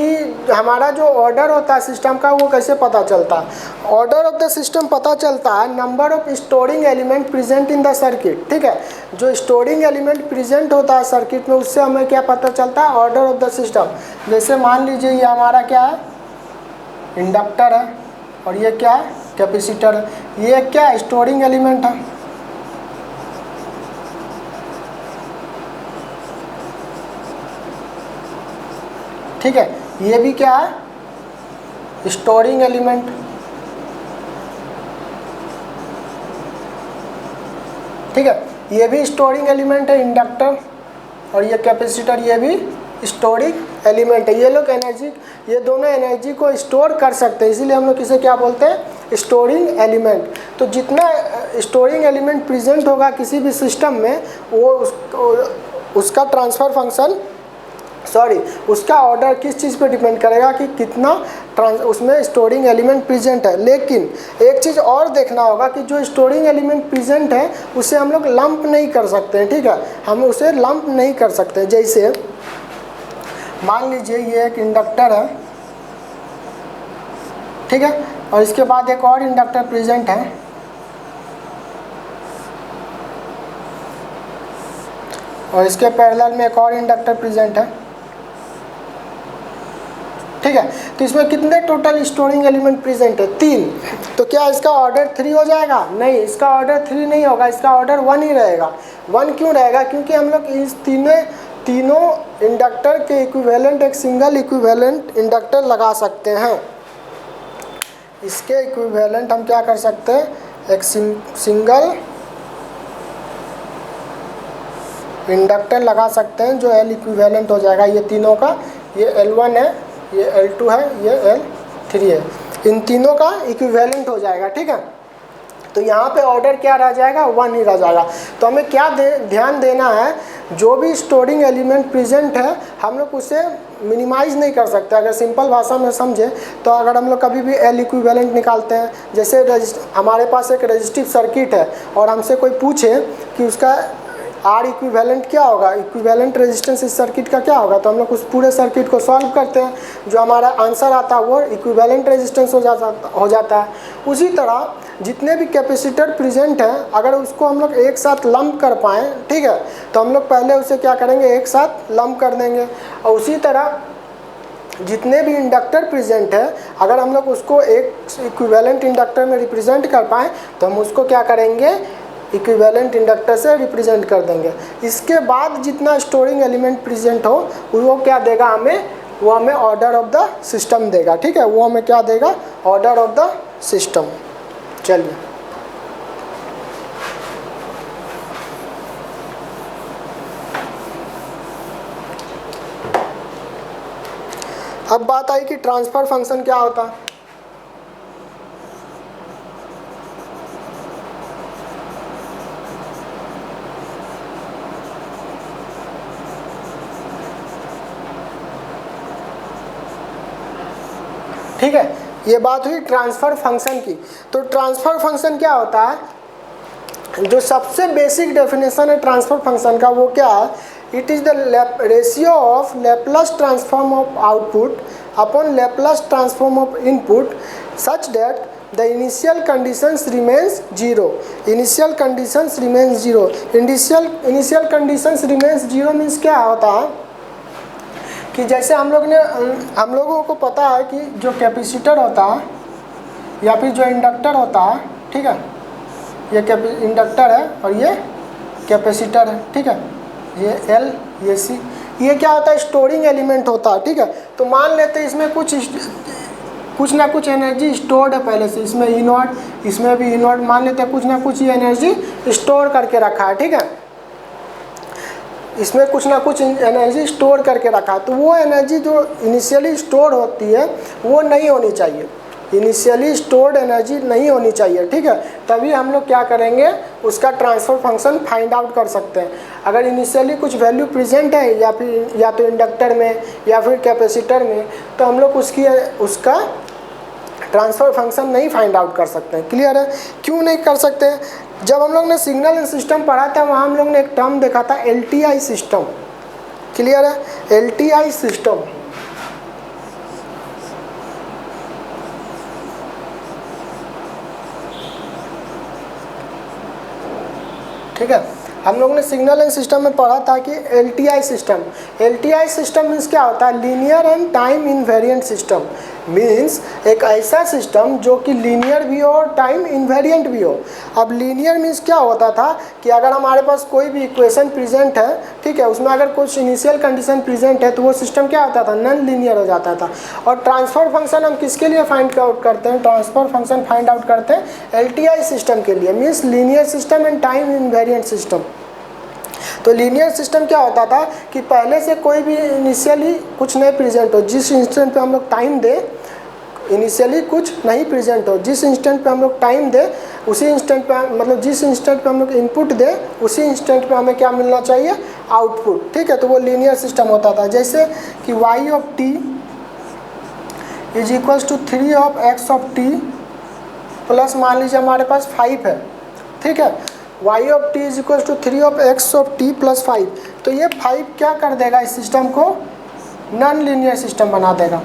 हमारा जो ऑर्डर होता है सिस्टम का वो कैसे पता चलता है। ऑर्डर ऑफ द सिस्टम पता चलता है number of storing element present in the circuit, ठीक है। जो स्टोरिंग एलिमेंट प्रेजेंट होता है सर्किट में, उससे हमें क्या पता चलता है, ऑर्डर ऑफ द सिस्टम। जैसे मान लीजिए ये हमारा क्या है, इंडक्टर है, और ये क्या है, कैपेसिटर है। ये क्या है, स्टोरिंग एलिमेंट है, ठीक है। ये भी क्या है, स्टोरिंग एलिमेंट, ठीक है। ये भी स्टोरिंग एलिमेंट है इंडक्टर, और ये कैपेसिटर, ये भी स्टोरिंग एलिमेंट है। ये लोग एनर्जी, ये दोनों एनर्जी को स्टोर कर सकते हैं, इसीलिए हम लोग इसे क्या बोलते हैं, स्टोरिंग एलिमेंट। तो जितना स्टोरिंग एलिमेंट प्रेजेंट होगा किसी भी सिस्टम में, वो उसका ट्रांसफ़र फंक्शन, उसका ऑर्डर किस चीज़ पे डिपेंड करेगा कि कितना उसमें स्टोरिंग एलिमेंट प्रेजेंट है। लेकिन एक चीज़ और देखना होगा कि जो स्टोरिंग एलिमेंट प्रेजेंट है उसे हम लोग लंप नहीं कर सकते हैं, ठीक है। हम उसे लंप नहीं कर सकते। जैसे मान लीजिए ये एक इंडक्टर है, ठीक है, और इसके बाद एक और इंडक्टर प्रेजेंट है, और इसके पैरेलल में एक और इंडक्टर प्रेजेंट है, ठीक है। तो इसमें कितने टोटल स्टोरिंग एलिमेंट प्रेजेंट है, 3। तो क्या इसका ऑर्डर 3 हो जाएगा, नहीं, इसका ऑर्डर 3 नहीं होगा, इसका ऑर्डर 1 ही रहेगा। 1 क्यों रहेगा, क्योंकि हम लोग इस तीनों इंडक्टर के इक्विवेलेंट एक सिंगल इक्विवेलेंट इंडक्टर लगा सकते हैं। इसके इक्विवेलेंट हम क्या कर सकते हैं, एक सिंगल इंडक्टर लगा सकते हैं जो L इक्विवेलेंट हो जाएगा। ये तीनों का, ये L1 है, ये L2 है, ये L3 है, इन तीनों का इक्विवेलेंट हो जाएगा, ठीक है। तो यहाँ पे ऑर्डर क्या रह जाएगा, 1 ही रह जाएगा। तो हमें क्या ध्यान देना है, जो भी स्टोरिंग एलिमेंट प्रेजेंट है हम लोग उसे मिनिमाइज़ नहीं कर सकते। अगर सिंपल भाषा में समझे तो अगर हम लोग कभी भी L इक्विवेलेंट निकालते हैं, जैसे हमारे पास एक रजिस्टिव सर्किट है और हमसे कोई पूछे कि उसका R इक्विवेलेंट क्या होगा, इक्विवेलेंट रेजिस्टेंस इस सर्किट का क्या होगा, तो हम लोग उस पूरे सर्किट को सॉल्व करते हैं, जो हमारा आंसर आता है वो इक्विवेलेंट रेजिस्टेंस हो जाता है। उसी तरह जितने भी कैपेसिटर प्रेजेंट हैं, अगर उसको हम लोग एक साथ लंप कर पाएँ, ठीक है, तो हम लोग पहले उसे क्या करेंगे, एक साथ लंप कर देंगे। और उसी तरह जितने भी इंडक्टर प्रेजेंट है, अगर हम लोग उसको एक इक्विवेलेंट इंडक्टर में रिप्रेजेंट कर पाएँ तो हम उसको क्या करेंगे, इक्विवेलेंट इंडक्टर से रिप्रेजेंट कर देंगे। इसके बाद जितना स्टोरिंग एलिमेंट प्रेजेंट हो वो क्या देगा हमें, वो हमें ऑर्डर ऑफ द सिस्टम देगा, ठीक है। वो हमें क्या देगा, ऑर्डर ऑफ द सिस्टम। चलिए अब बात आई कि ट्रांसफ़र फंक्शन क्या होता है। ठीक है, ये बात हुई ट्रांसफ़र फंक्शन की। तो ट्रांसफ़र फंक्शन क्या होता है, जो सबसे बेसिक डेफिनेशन है ट्रांसफ़र फंक्शन का वो क्या है, it is the ratio of Laplace transform of output upon Laplace transform of input such that the initial conditions remains zero. Initial conditions remains zero, initial conditions remains zero means क्या होता है कि जैसे हम लोगों को पता है कि जो कैपेसिटर होता है या फिर जो इंडक्टर होता है, ठीक है, ये इंडक्टर है और ये कैपेसिटर है, ठीक है, ये L ये C, ये क्या होता है, स्टोरिंग एलिमेंट होता है। ठीक है, तो मान लेते हैं इसमें कुछ ना कुछ एनर्जी स्टोर्ड है पहले से, इसमें ई नॉट, इसमें भी ई नॉट, मान लेते हैं कुछ ना कुछ ये एनर्जी स्टोर करके रखा है। ठीक है, इसमें कुछ ना कुछ एनर्जी स्टोर करके रखा है, तो वो एनर्जी जो इनिशियली स्टोर होती है वो नहीं होनी चाहिए, इनिशियली स्टोर्ड एनर्जी नहीं होनी चाहिए। ठीक है, तभी हम लोग क्या करेंगे, उसका ट्रांसफ़र फंक्शन फाइंड आउट कर सकते हैं। अगर इनिशियली कुछ वैल्यू प्रेजेंट है या तो इंडक्टर में या फिर कैपेसिटर में, तो हम लोग उसका ट्रांसफ़र फंक्शन नहीं फाइंड आउट कर सकते हैं। क्लियर है, क्यों नहीं कर सकते? जब हम लोग ने सिग्नल एंड सिस्टम पढ़ा था वहाँ हम लोग ने एक टर्म देखा था LTI सिस्टम। क्लियर है, LTI सिस्टम, ठीक है, हम लोग ने सिग्नल एंड सिस्टम में पढ़ा था कि LTI सिस्टम मीन्स क्या होता है, linear and time invariant system. Means एक ऐसा सिस्टम जो कि लीनियर भी हो और टाइम इनवेरिएंट भी हो। अब लीनियर मीन्स क्या होता था कि अगर हमारे पास कोई भी इक्वेशन प्रेजेंट है, ठीक है, उसमें अगर कुछ इनिशियल कंडीशन प्रेजेंट है तो वो सिस्टम क्या होता था, नॉन लीनियर हो जाता था। और ट्रांसफ़र फंक्शन हम किसके लिए फाइंड आउट करते हैं, ट्रांसफ़र फंक्शन फाइंड आउट करते हैं LTI सिस्टम के लिए, means linear system and time invariant system. तो लीनियर सिस्टम क्या होता था कि पहले से कोई भी इनिशियली कुछ नहीं प्रेजेंट हो, जिस इंस्टेंट पे हम लोग टाइम दे, इनिशियली कुछ नहीं प्रेजेंट हो, जिस इंस्टेंट पे हम लोग टाइम दे उसी इंस्टेंट पे, मतलब जिस इंस्टेंट पे हम लोग इनपुट दे उसी इंस्टेंट पे हमें क्या मिलना चाहिए, आउटपुट। ठीक है, तो वो लीनियर सिस्टम होता था। जैसे कि y of t is equals to 3 of x of t plus मान लीजिए हमारे पास 5 है। ठीक है, y of t is equals to 3 of x of t plus 5, तो ये 5 क्या कर देगा, इस सिस्टम को नॉन लीनियर सिस्टम बना देगा।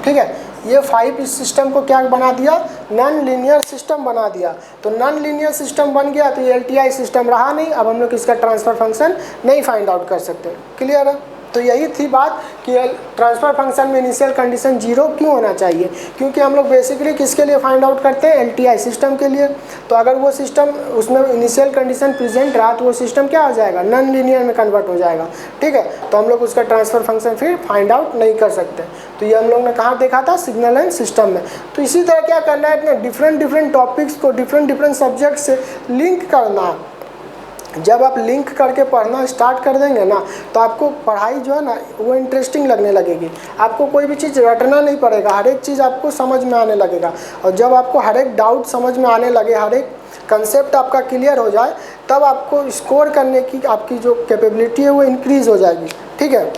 ठीक है, ये 5 इस सिस्टम को क्या बना दिया, नॉन लीनियर सिस्टम बना दिया। तो नॉन लीनियर सिस्टम बन गया तो ये LTI सिस्टम रहा नहीं। अब हम लोग इसका ट्रांसफ़र फंक्शन नहीं फाइंड आउट कर सकते। क्लियर है, तो यही थी बात कि ट्रांसफ़र फंक्शन में इनिशियल कंडीशन जीरो क्यों होना चाहिए, क्योंकि हम लोग बेसिकली किसके लिए फाइंड आउट करते हैं, LTI सिस्टम के लिए। तो अगर वो सिस्टम उसमें इनिशियल कंडीशन प्रेजेंट रहा तो वो सिस्टम क्या हो जाएगा, नॉन लीनियर में कन्वर्ट हो जाएगा। ठीक है, तो हम लोग उसका ट्रांसफ़र फंक्शन फिर फाइंड आउट नहीं कर सकते। तो ये हम लोग ने कहाँ देखा था, सिग्नल एंड सिस्टम में। तो इसी तरह क्या करना है, इतने डिफरेंट टॉपिक्स को डिफरेंट सब्जेक्ट से लिंक करना है। जब आप लिंक करके पढ़ना स्टार्ट कर देंगे ना, तो आपको पढ़ाई जो है ना वो इंटरेस्टिंग लगने लगेगी। आपको कोई भी चीज़ रटना नहीं पड़ेगा, हर एक चीज़ आपको समझ में आने लगेगा। और जब आपको हर एक डाउट समझ में आने लगे, हर एक कंसेप्ट आपका क्लियर हो जाए, तब आपको स्कोर करने की आपकी जो कैपेबिलिटी है वो इंक्रीज़ हो जाएगी। ठीक है,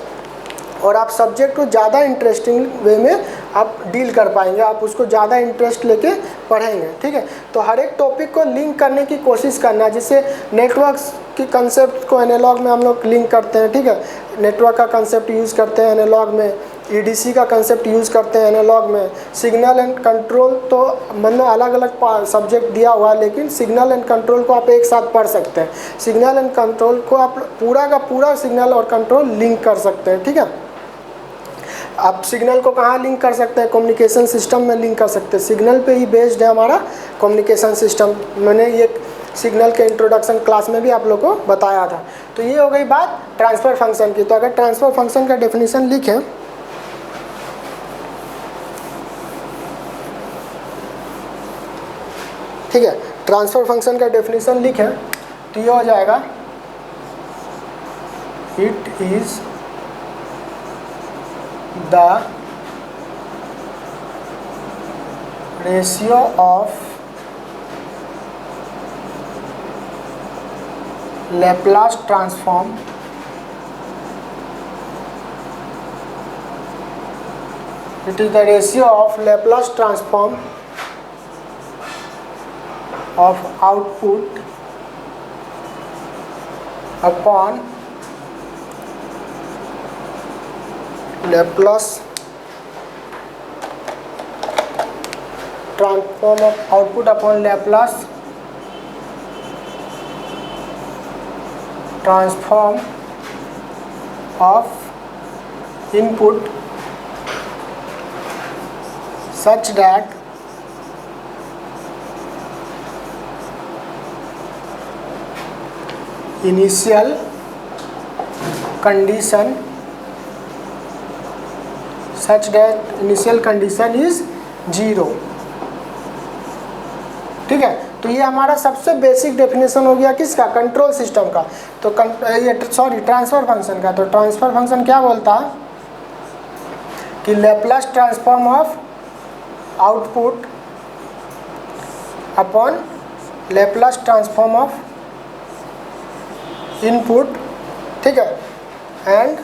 और आप सब्जेक्ट को ज़्यादा इंटरेस्टिंग वे में आप डील कर पाएंगे, आप उसको ज़्यादा इंटरेस्ट लेके पढ़ेंगे। ठीक है, तो हर एक टॉपिक को लिंक करने की कोशिश करना, जिससे नेटवर्क्स की कंसेप्ट को एनालॉग में हम लोग लिंक करते हैं। ठीक है, नेटवर्क का कंसेप्ट यूज़ करते हैं एनालॉग में, EDC का कंसेप्ट यूज़ करते हैं एनालॉग में, सिग्नल एंड कंट्रोल तो मतलब अलग अलग सब्जेक्ट दिया हुआ है, लेकिन सिग्नल एंड कंट्रोल को आप एक साथ पढ़ सकते हैं। सिग्नल एंड कंट्रोल को आप पूरा का पूरा सिग्नल और कंट्रोल लिंक कर सकते हैं। ठीक है, आप सिग्नल को कहाँ लिंक कर सकते हैं, कम्युनिकेशन सिस्टम में लिंक कर सकते हैं। सिग्नल पे ही बेस्ड है हमारा कम्युनिकेशन सिस्टम। मैंने ये सिग्नल के इंट्रोडक्शन क्लास में भी आप लोगों को बताया था। तो ये हो गई बात ट्रांसफ़र फंक्शन की। तो अगर ट्रांसफ़र फंक्शन का डेफिनेशन लिखें, ठीक है, ट्रांसफ़र फंक्शन का डेफिनेशन लिखें तो ये हो जाएगा, it is the ratio of Laplace transform it is the ratio of Laplace transform of output upon Laplace transform of output upon Laplace transform of input such that initial condition is 0। ठीक है, तो ये हमारा सबसे basic definition हो गया किसका, control system का। तो ट्रांसफर फंक्शन का। तो ट्रांसफर फंक्शन क्या बोलता है कि Laplace transform of output upon Laplace transform of input, ठीक है, and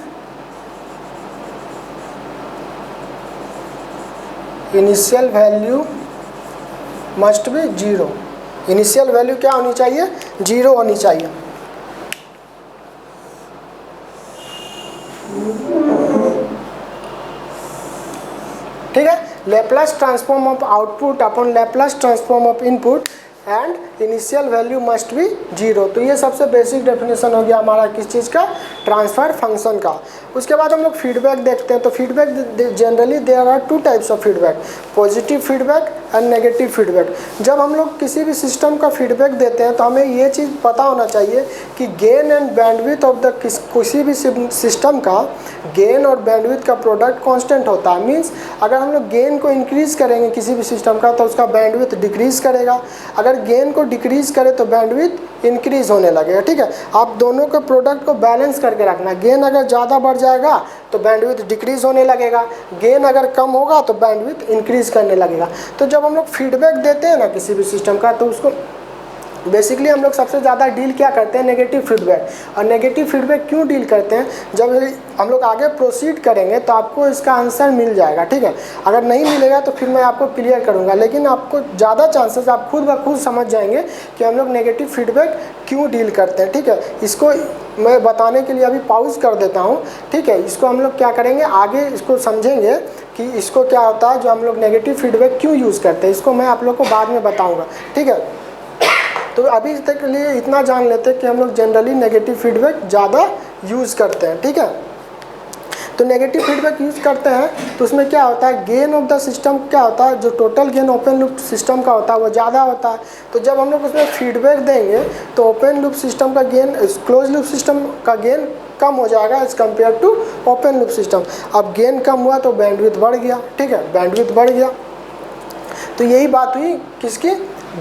initial value must be 0। Initial value क्या होनी चाहिए, 0 होनी चाहिए। ठीक है, Laplace transform of output upon Laplace transform of input and initial value must be 0। तो ये सबसे बेसिक डेफिनेशन हो गया हमारा किस चीज़ का, ट्रांसफर फंक्शन का। उसके बाद हम लोग फीडबैक देखते हैं। तो feedback generally there are 2 types of feedback, positive feedback and negative feedback. जब हम लोग किसी भी सिस्टम का फीडबैक देते हैं तो हमें ये चीज़ पता होना चाहिए कि gain and bandwidth of the किसी भी सिस्टम का गेन और बैंडविड्थ का प्रोडक्ट कांस्टेंट होता है। मींस अगर हम लोग गेन को इंक्रीज़ करेंगे किसी भी सिस्टम का तो उसका बैंडविड्थ डिक्रीज़ करेगा, अगर गेन को डिक्रीज़ करे तो बैंडविड्थ इंक्रीज़ होने लगेगा। ठीक है, आप दोनों के प्रोडक्ट को बैलेंस करके रखना। गेन अगर ज़्यादा बढ़ जाएगा तो बैंडविड्थ डिक्रीज़ होने लगेगा, गेन अगर कम होगा तो बैंडविड्थ इंक्रीज़ करने लगेगा। तो जब हम लोग फीडबैक देते हैं ना किसी भी सिस्टम का, तो उसको बेसिकली हम लोग सबसे ज़्यादा डील क्या करते हैं, नेगेटिव फीडबैक। और नेगेटिव फीडबैक क्यों डील करते हैं, जब हम लोग आगे प्रोसीड करेंगे तो आपको इसका आंसर मिल जाएगा। ठीक है, अगर नहीं मिलेगा तो फिर मैं आपको क्लियर करूंगा, लेकिन आपको ज़्यादा चांसेस आप खुद ब खुद समझ जाएंगे कि हम लोग नेगेटिव फीडबैक क्यों डील करते हैं। ठीक है, इसको मैं बताने के लिए अभी पॉज कर देता हूँ। ठीक है, इसको हम लोग क्या करेंगे, आगे इसको समझेंगे कि इसको क्या होता है जो हम लोग नेगेटिव फीडबैक क्यों यूज़ करते हैं। इसको मैं आप लोग को बाद में बताऊँगा। ठीक है, तो अभी तक के लिए इतना जान लेते हैं कि हम लोग जनरली नेगेटिव फीडबैक ज़्यादा यूज़ करते हैं। ठीक है, तो नेगेटिव फीडबैक यूज़ करते हैं तो उसमें क्या होता है, गेन ऑफ द सिस्टम क्या होता है, जो total gain open loop system का होता है वो ज़्यादा होता है। तो जब हम लोग उसमें फीडबैक देंगे तो ओपन लूप सिस्टम का गेन क्लोज लूप सिस्टम का गेन कम हो जाएगा as compare to open loop system. अब गेन कम हुआ तो बैंडविड्थ बढ़ गया। ठीक है, बैंडविड्थ बढ़ गया। तो यही बात हुई किसकी,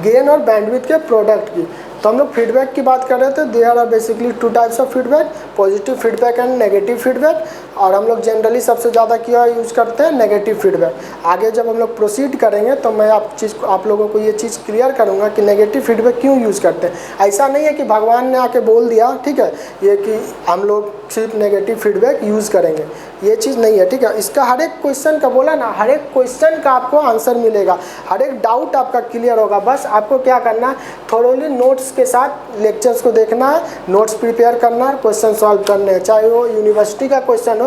गेन और बैंडविड्थ के प्रोडक्ट की। तो हम लोग फीडबैक की बात कर रहे थे। There are basically 2 types of feedback, positive feedback and negative feedback. और हम लोग जनरली सबसे ज़्यादा क्या यूज़ करते हैं, नेगेटिव फीडबैक। आगे जब हम लोग प्रोसीड करेंगे तो मैं आप लोगों को ये चीज़ क्लियर करूँगा कि नेगेटिव फीडबैक क्यों यूज़ करते हैं। ऐसा नहीं है कि भगवान ने आके बोल दिया, ठीक है, ये कि हम लोग सिर्फ नेगेटिव फीडबैक यूज़ करेंगे, ये चीज़ नहीं है। ठीक है, इसका हर एक क्वेश्चन का बोला ना, हर एक क्वेश्चन का आपको आंसर मिलेगा, हर एक डाउट आपका क्लियर होगा। बस आपको क्या करना है, थोरोली नोट्स के साथ लेक्चर्स को देखना है, नोट्स प्रिपेयर करना है, क्वेश्चन सॉल्व करने हैं, चाहे वो यूनिवर्सिटी का क्वेश्चन हो।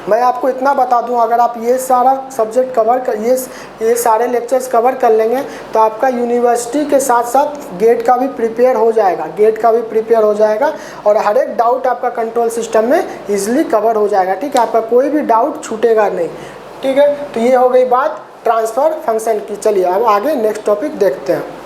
मैं आपको इतना बता दूं, अगर आप ये सारा सब्जेक्ट कवर कर ये सारे लेक्चर्स कवर कर लेंगे तो आपका यूनिवर्सिटी के साथ साथ गेट का भी प्रिपेयर हो जाएगा, गेट का भी प्रिपेयर हो जाएगा और हर एक डाउट आपका कंट्रोल सिस्टम में ईजिली कवर हो जाएगा। ठीक है, आपका कोई भी डाउट छूटेगा नहीं। ठीक है, तो ये हो गई बात ट्रांसफ़र फंक्शन की। चलिए अब आगे नेक्स्ट टॉपिक देखते हैं।